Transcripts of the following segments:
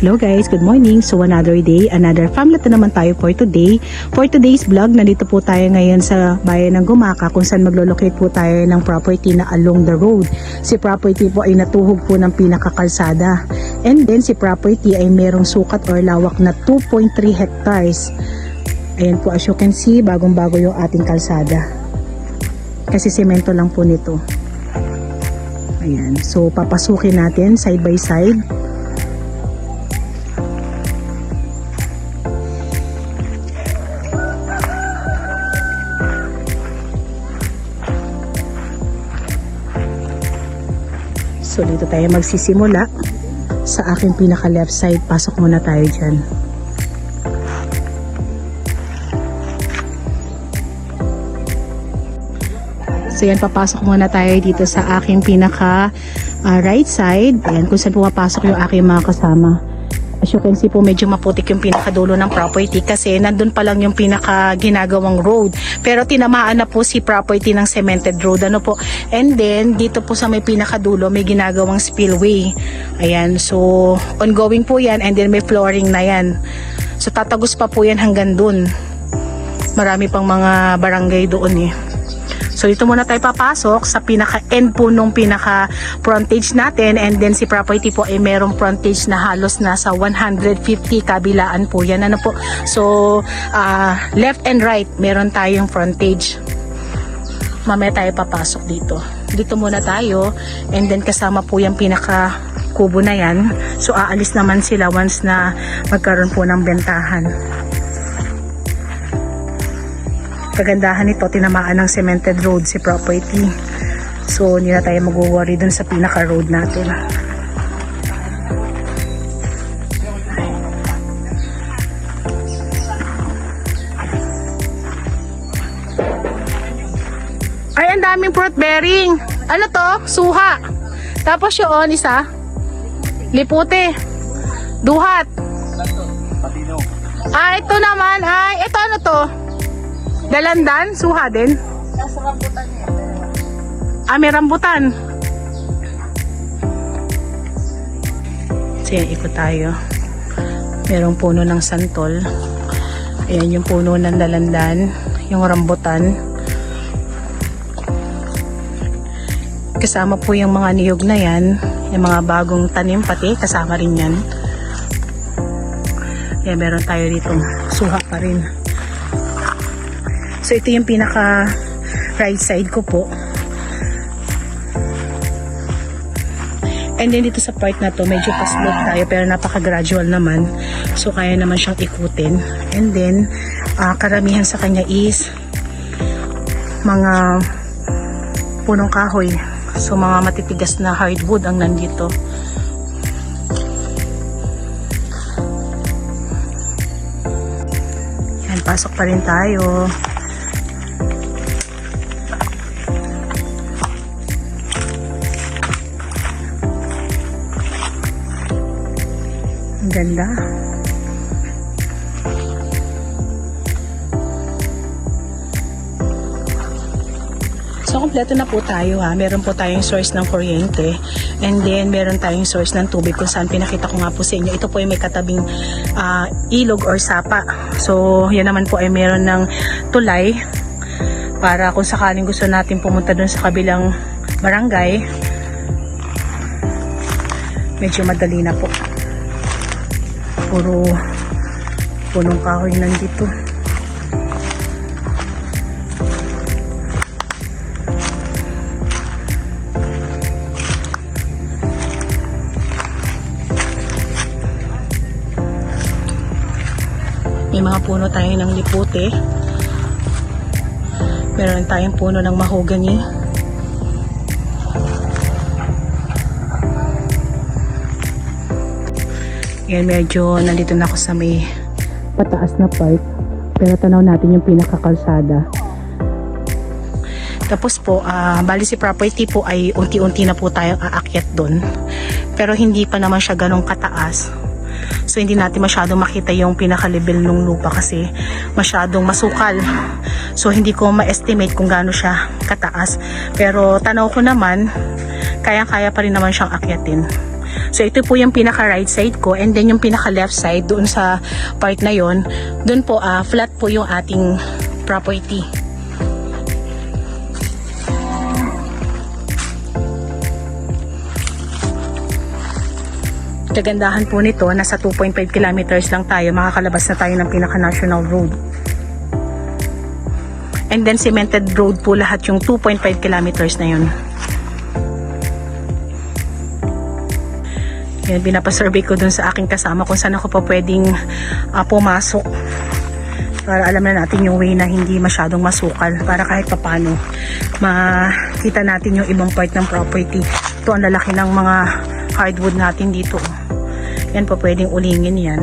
Hello guys, good morning. So another day, another family na naman tayo for today. For today's vlog, nandito po tayo ngayon sa bayan ng Gumaka kung saan maglo-locate po tayo ng property na along the road. Si property po ay natuhog po ng pinakakalsada. And then si property ay merong sukat or lawak na 2.3 hectares. Ayan po, as you can see, bagong-bago yung ating kalsada. Kasi semento lang po nito. Ayan, so papasukin natin side by side. So dito tayo magsisimula sa aking pinaka left side. Pasok muna tayo dyan. So yan, papasok muna tayo dito sa aking pinaka right side. Ayan, kung saan pumapasok yung aking mga kasama. As you can see po, medyo maputik yung pinakadulo ng property kasi nandun pa lang yung pinaka ginagawang road. Pero tinamaan na po si property ng cemented road. Ano po? And then, dito po sa may pinakadulo, may ginagawang spillway. Ayan, so ongoing po yan and then may flooring na yan. So tatagos pa po yan hanggang dun. Marami pang mga barangay doon eh. So dito muna tayo papasok sa pinaka-end po nung pinaka-frontage natin, and then si property po ay merong frontage na halos nasa 150 kabilaan po yan. Ano po? So left and right meron tayong frontage. Mamaya tayo papasok dito. Dito muna tayo, and then kasama po yung pinaka-kubo na yan. So aalis naman sila once na magkaroon po ng bentahan. Kagandahan nito, tinamaan ng cemented road si property. So hindi na tayo mag-worry dun sa pinaka road natin. Ay, ang daming fruit bearing. Ano to? Suha. Tapos yun, isa lipute. Duhat. Ah, ito naman. Ay, ito ano to? Dalandan? Suha din? Nasa rambutan niya. Ah, may rambutan. So yan, ikot tayo. Merong puno ng santol. Ayan yung puno ng dalandan. Yung rambutan. Kasama po yung mga niyog na yan. Yung mga bagong tanim pati. Kasama rin yan. Ayan, meron tayo dito. Suha pa rin. So ito yung pinaka right side ko po. And then dito sa part na to, medyo pa-slope tayo pero napaka-gradual naman. So kaya naman siyang ikutin. And then karamihan sa kanya is mga punong kahoy. So mga matitigas na hardwood ang nandito. Yan, pasok pa rin tayo. Ganda. So kompleto na po tayo ha. Meron po tayong source ng kuryente, and then meron tayong source ng tubig kung saan pinakita ko nga po sa inyo. Ito po ay may katabing ilog or sapa. So yan naman po ay meron ng tulay para kung sakaling gusto natin pumunta dun sa kabilang barangay, medyo madali na po. Puro punong kahoy nandito. May mga puno tayo ng lipute. Meron tayong puno ng mahogany. Yan, medyo nandito na ako sa may pataas na part. Pero tanaw natin yung pinakakalsada. Tapos po, bali si property po ay unti-unti na po tayong aakyat doon. Pero hindi pa naman siya ganong kataas. So hindi natin masyadong makita yung pinaka-level ng lupa kasi masyadong masukal. So hindi ko ma-estimate kung gaano siya kataas. Pero tanaw ko naman, kayang-kaya pa rin naman siyang akyatin. So ito po yung pinaka right side ko, and then yung pinaka left side doon sa part na yon, doon po flat po yung ating property. Kagandahan po nito, nasa 2.5 kilometers lang tayo, makakalabas na tayo ng pinaka national road. And then cemented road po lahat yung 2.5 kilometers na yun. Yan, binapasurvey ko dun sa aking kasama kung saan ako pa pwedeng pumasok. Para alam na natin yung way na hindi masyadong masukal. Para kahit papano makita natin yung ibang part ng property. Ito ang lalaki ng mga hardwood natin dito. Yan pa pwedeng ulingin yan.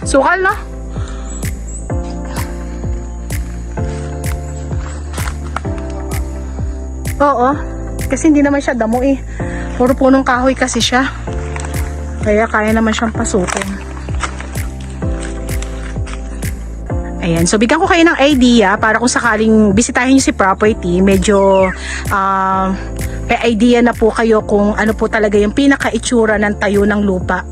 Sukal na. Oo. Kasi hindi naman siya damo eh. Puro punong kahoy kasi siya. Kaya kaya naman siyang pasukin. Ayan. So, bigyan ko kayo ng idea para kung sakaling bisitahin nyo si property, medyo may idea na po kayo kung ano po talaga yung pinaka-itsura ng tayo ng lupa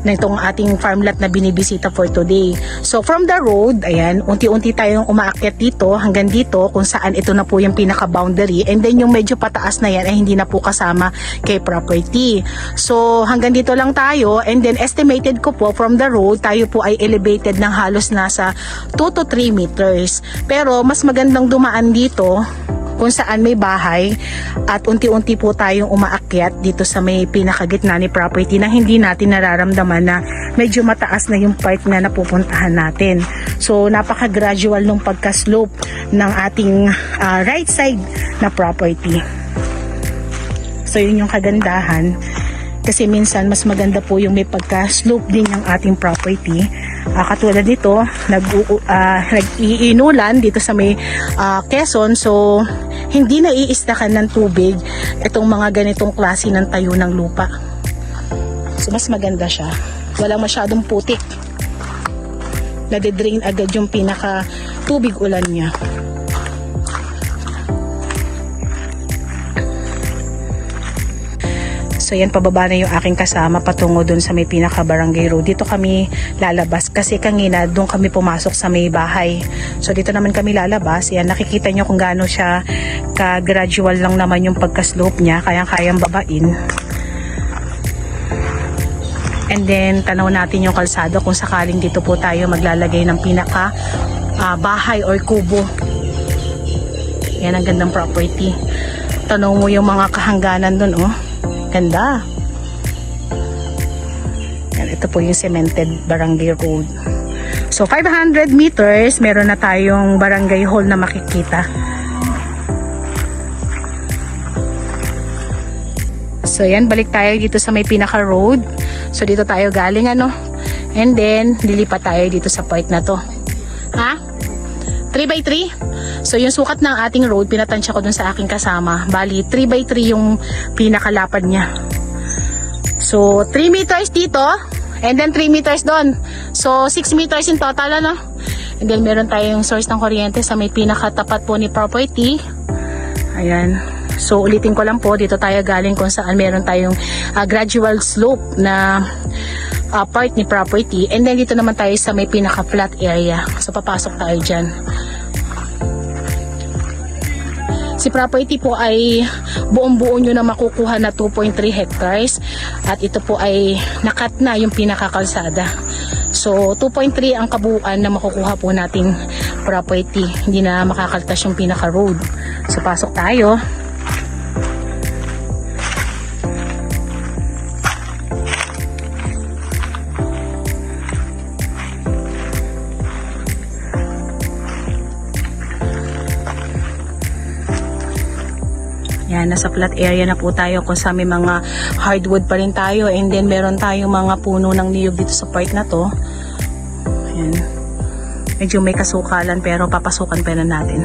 na itong ating farmlot na binibisita for today. So, from the road, ayan, unti-unti tayong umaakyat dito hanggang dito kung saan ito na po yung pinaka-boundary, and then yung medyo pataas na yan ay hindi na po kasama kay property. So, hanggang dito lang tayo, and then estimated ko po from the road, tayo po ay elevated ng halos nasa 2 to 3 meters. Pero, mas magandang dumaan dito kung saan may bahay at unti-unti po tayong umaakyat dito sa may pinakagitna ni property na hindi natin nararamdaman na medyo mataas na yung part na napupuntahan natin. So napaka-gradual nung pagka-slope ng ating right side na property. So yun yung kagandahan. Kasi minsan mas maganda po yung may pagka-slope din yung ating property. Katulad nito, nag-iinulan dito sa may Quezon. So, hindi na iistakan ng tubig itong mga ganitong klase ng tayo ng lupa. So, mas maganda siya. Walang masyadong putik. Nade-drain agad yung pinaka tubig ulan niya. So yan, pababa na yung aking kasama patungo dun sa may pinaka barangay road. Dito kami lalabas kasi kanina doon kami pumasok sa may bahay. So dito naman kami lalabas. Yan, nakikita nyo kung gaano siya ka-gradual lang naman yung pagka-slope niya. Kayang-kayang babain. And then tanaw natin yung kalsada kung sakaling dito po tayo maglalagay ng pinaka bahay or kubo. Yan ang gandang property. Tanaw mo yung mga kahangganan dun, oh. Ganda. Yan, ito po yung cemented barangay road. So 500 meters, meron na tayong barangay hall na makikita. So yan, balik tayo dito sa may pinaka road. So dito tayo galing, ano. And then lilipat tayo dito sa part na to. Ha? 3x3? So yung sukat ng ating road, pinatansya ko dun sa aking kasama. Bali, 3x3 yung pinakalapad niya. So 3 meters dito, and then 3 meters doon. So 6 meters in total, ano? And then meron tayong source ng kuryente sa may pinakatapat po ni property. Ayan. So ulitin ko lang po, dito tayo galing kung saan meron tayong gradual slope na part ni property. And then dito naman tayo sa may pinaka-flat area. So papasok tayo dyan. Si property po ay buong-buo nyo na makukuha na 2.3 hectares. At ito po ay nakat na yung pinakakalsada. So 2.3 ang kabuuan na makukuha po nating property. Hindi na makakaltas yung pinaka-road. So pasok tayo. Yan, nasa flat area na po tayo kung sa may mga hardwood pa rin tayo, and then meron tayong mga puno ng niyog dito sa part na to. Yan. Medyo may kasukalan pero papasukan pa na natin.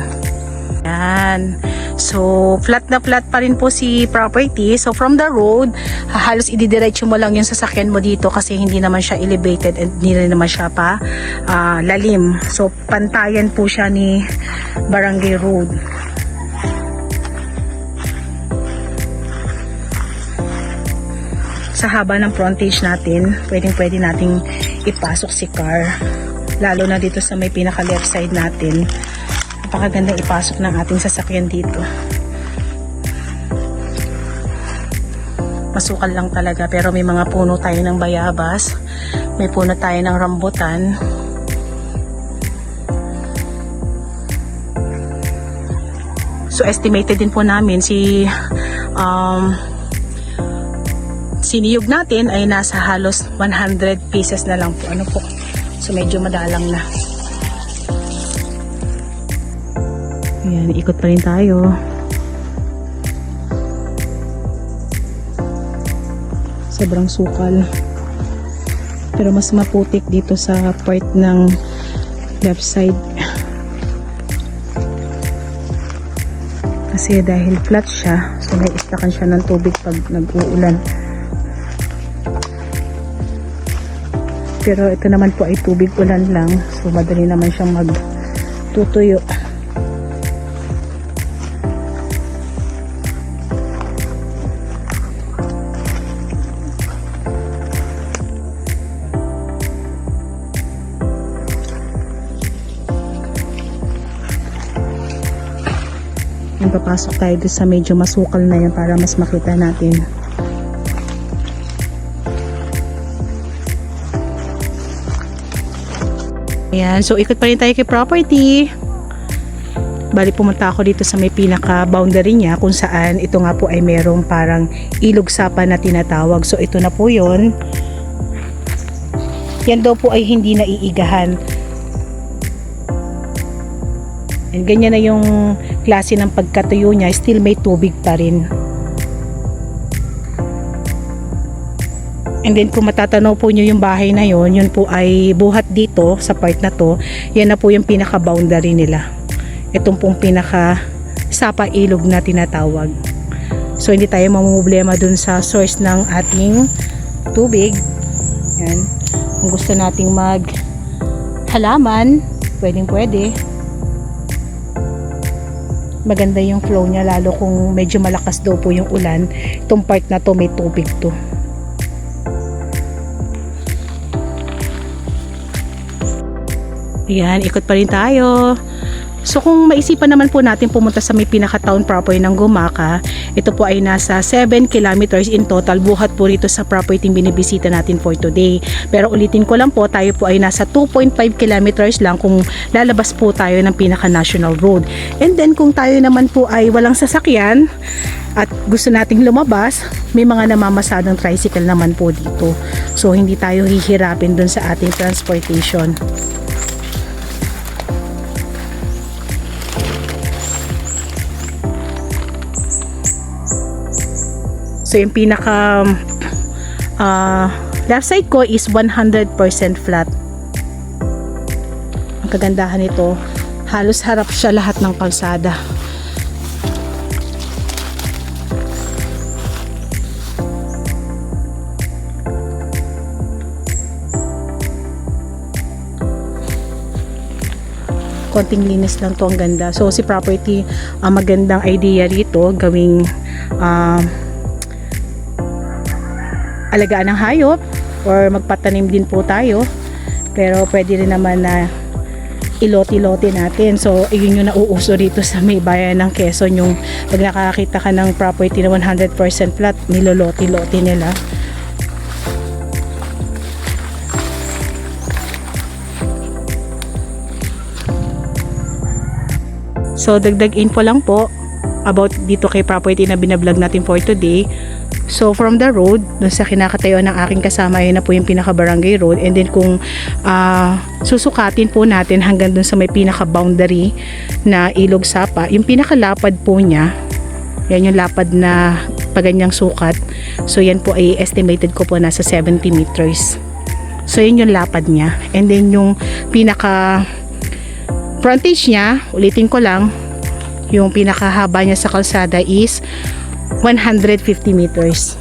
Yan. So flat na flat pa rin po si property. So from the road, halos ididiretso mo lang yung sasakyan mo dito kasi hindi naman siya elevated and hindi rin naman siya pa lalim. So pantayan po siya ni Barangay Road. Sa haba ng frontage natin, pwede nating ipasok si car. Lalo na dito sa may pinaka left side natin. Napakagandang ipasok ng ating sasakyan dito. Masukal lang talaga pero may mga puno tayo ng bayabas. May puno tayo ng rambutan. So estimated din po namin siniyog natin ay nasa halos 100 pieces na lang po. Ano po? So medyo madalang na. Ayan, ikot pa rin tayo. Sobrang sukal. Pero mas maputik dito sa part ng left side. Kasi dahil flat siya, so may istakan siya ng tubig pag nag-uulan. Pero ito naman po ay tubig ulan lang. So madali naman siyang magtutuyo. Papasok tayo doon sa medyo masukal na yan para mas makita natin. Ayan, so ikot pa rin tayo kay property. Bali pumunta ako dito sa may pinaka boundary niya kung saan ito nga po ay merong parang ilog sapa na tinatawag. So ito na po yun. Yan daw po ay hindi naiigahan. And ganyan na yung klase ng pagkatuyo niya, still may tubig pa rin. And then kung matatanaw po nyo yung bahay na yon, yun po ay buhat dito sa part na to. Yan na po yung pinaka boundary nila. Itong pong pinaka sapa ilog na tinatawag. So hindi tayo mamumblema dun sa source ng ating tubig. Yan. Kung gusto nating mag halaman, pwede. Maganda yung flow niya, lalo kung medyo malakas daw po yung ulan. Itong part na to may tubig to. Ayan, ikot pa rin tayo. So kung maisipan naman po natin pumunta sa may pinaka-town proper ng Gumaca, ito po ay nasa 7 kilometers in total buhat po rito sa property binibisita natin for today. Pero ulitin ko lang po, tayo po ay nasa 2.5 kilometers lang kung lalabas po tayo ng pinaka-national road. And then kung tayo naman po ay walang sasakyan at gusto nating lumabas, may mga namamasadang tricycle naman po dito. So hindi tayo hihirapin dun sa ating transportation. So yung pinaka left side ko is 100% flat. Ang kagandahan nito, halos harap siya lahat ng kalsada. Konting linis lang to, ang ganda. So si property, magandang idea rito gawing alagaan ng hayop or magpatanim din po tayo, pero pwede rin naman na iloti-loti natin. So yun yung nauuso dito sa may bayan ng Quezon, yung pag nakakita ka ng property na 100% flat, niloloti-loti nila. So dagdag info lang po about dito kay property na binablog natin for today. So from the road, dun sa kinakatayo ng aking kasama, yun na po yung pinaka barangay road. And then kung susukatin po natin hanggang dun sa may pinaka boundary na ilog sapa, yung pinaka lapad po niya, yan yung lapad na paganyang sukat. So yan po ay estimated ko po nasa 70 meters. So yun yung lapad niya. And then yung pinaka frontage niya, ulitin ko lang, Yung pinakahaba niya sa kalsada is 150 meters.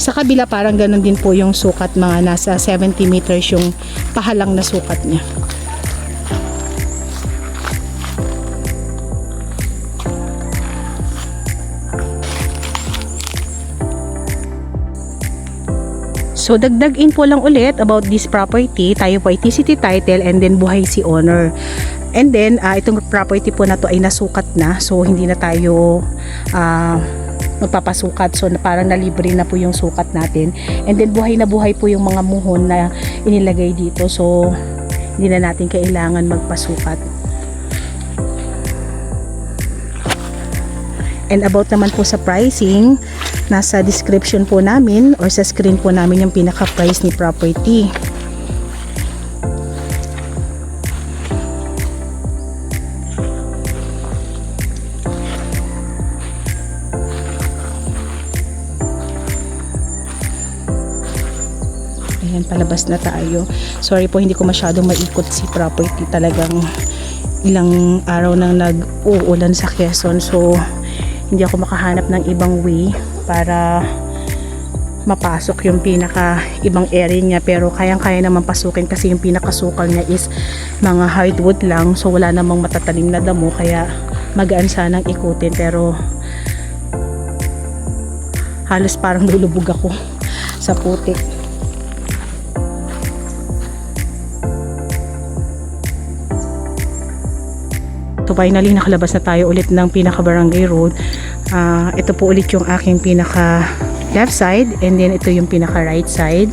Sa kabila parang ganun din po yung sukat, mga nasa 70 meters yung pahalang na sukat niya. So dagdag info lang ulit about this property. Tayo po ay TCT title and then buhay si owner. And then itong property po na to ay nasukat na. So hindi na tayo magpapasukat. So parang nalibre na po yung sukat natin. And then buhay na buhay po yung mga muhon na inilagay dito. So hindi na natin kailangan magpasukat. And about naman po sa pricing, nasa description po namin or sa screen po namin yung pinaka-price ni property. Ayan, palabas na tayo. Sorry po, hindi ko masyadong maikot si property. Talagang ilang araw nang nag-uulan sa Quezon. So, hindi ako makahanap ng ibang way para mapasok yung pinaka ibang area niya. Pero kayang-kaya naman pasukin kasi yung pinakasukal niya is mga hardwood lang. So, wala namang matatanim na damo. Kaya magaan sanang ikutin. Pero halos parang lulubog ako sa putik. So finally nakalabas na tayo ulit ng pinaka barangay road. Ito po ulit yung aking pinaka left side and then ito yung pinaka right side.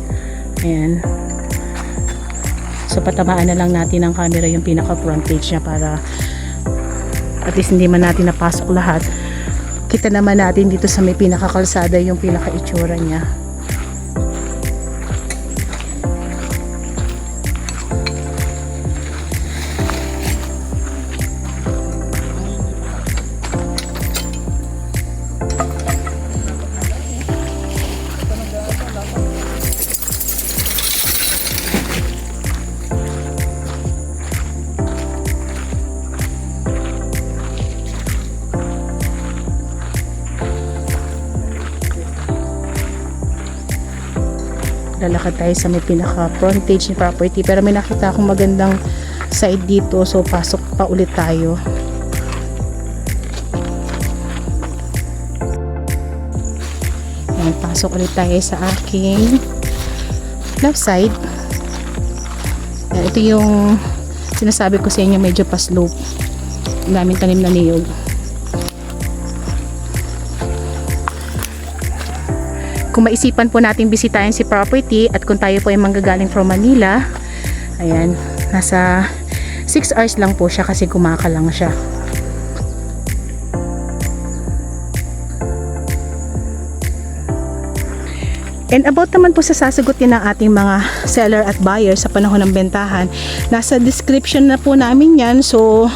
Ayan. So patamaan na lang natin ng camera yung pinaka frontage niya para at least hindi man natin napasok lahat. Kita naman natin dito sa may pinaka kalsada yung pinaka itsura niya. Lalakad tayo sa may pinaka frontage ni property, pero may nakita akong magandang side dito, so pasok pa ulit tayo. Ayan, pasok ulit tayo sa aking left side. Ayan, ito yung sinasabi ko sa inyo, medyo pa slope. Daming tanim na niyog. Kung maisipan po natin bisitahin si property at kung tayo po ay manggagaling from Manila, ayan, nasa 6 hours lang po siya kasi gumaka lang siya. And about naman po sa sasagutin ng ating mga seller at buyer sa panahon ng bentahan, nasa description na po namin yan. So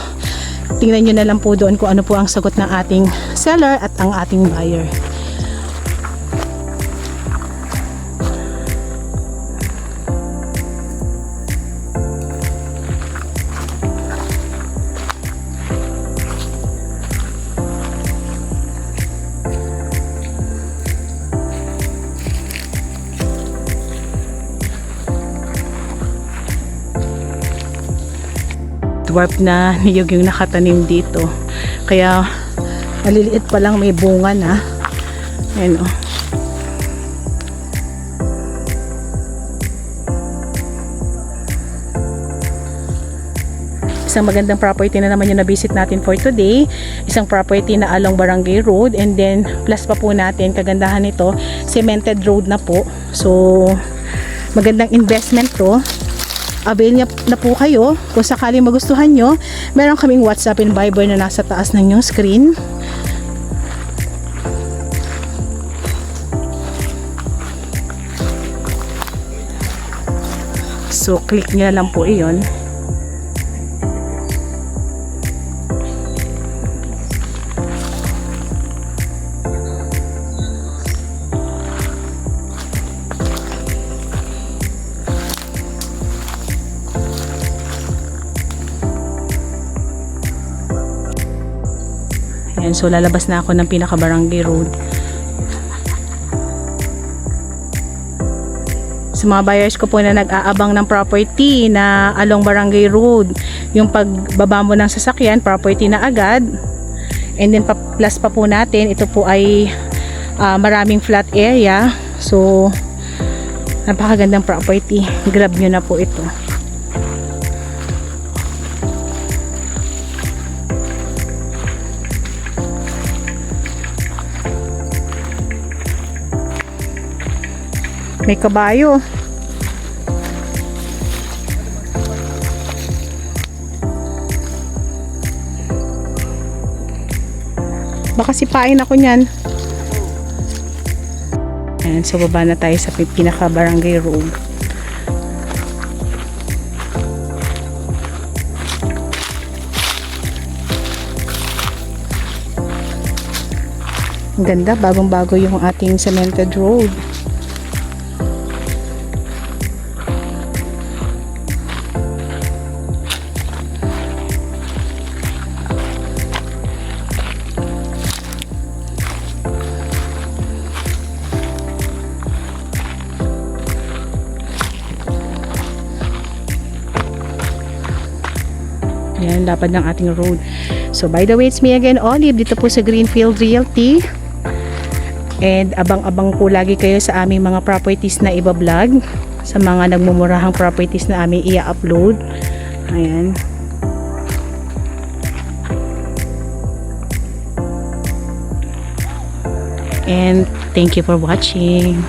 tingnan nyo na lang po doon kung ano po ang sagot ng ating seller at ang ating buyer. Dwarf na niyog yung nakatanim dito, kaya maliliit pa lang may bunga na. Ayan o. Isang magandang property na naman yung na-visit natin for today. Isang property na along Barangay Road, and then plus pa po natin, kagandahan nito, cemented road na po. So magandang investment to. Avail niya na po kayo kung sakaling magustuhan nyo. Meron kaming WhatsApp and Viber na nasa taas ng yung screen. So click nyo lang po iyon. Ayan, so lalabas na ako ng pinaka barangay road. Sa mga buyers ko po na nag-aabang ng property na along barangay road, yung pagbaba mo ng sasakyan, property na agad. And then plus pa po natin, ito po ay maraming flat area. So napakagandang property. Grab nyo na po ito. May kabayo. Baka sipain ako niyan. Ayan, so baba na tayo sa pinaka barangay road. Ang ganda, bagong-bago yung ating cemented road. Yan, lapad ng ating road. So, by the way, it's me again, Olive, dito po sa Greenfield Realty. And abang-abang po lagi kayo sa aming mga properties na iba-vlog. Sa mga nagmumurahang properties na aming i-upload. Ayan. And thank you for watching.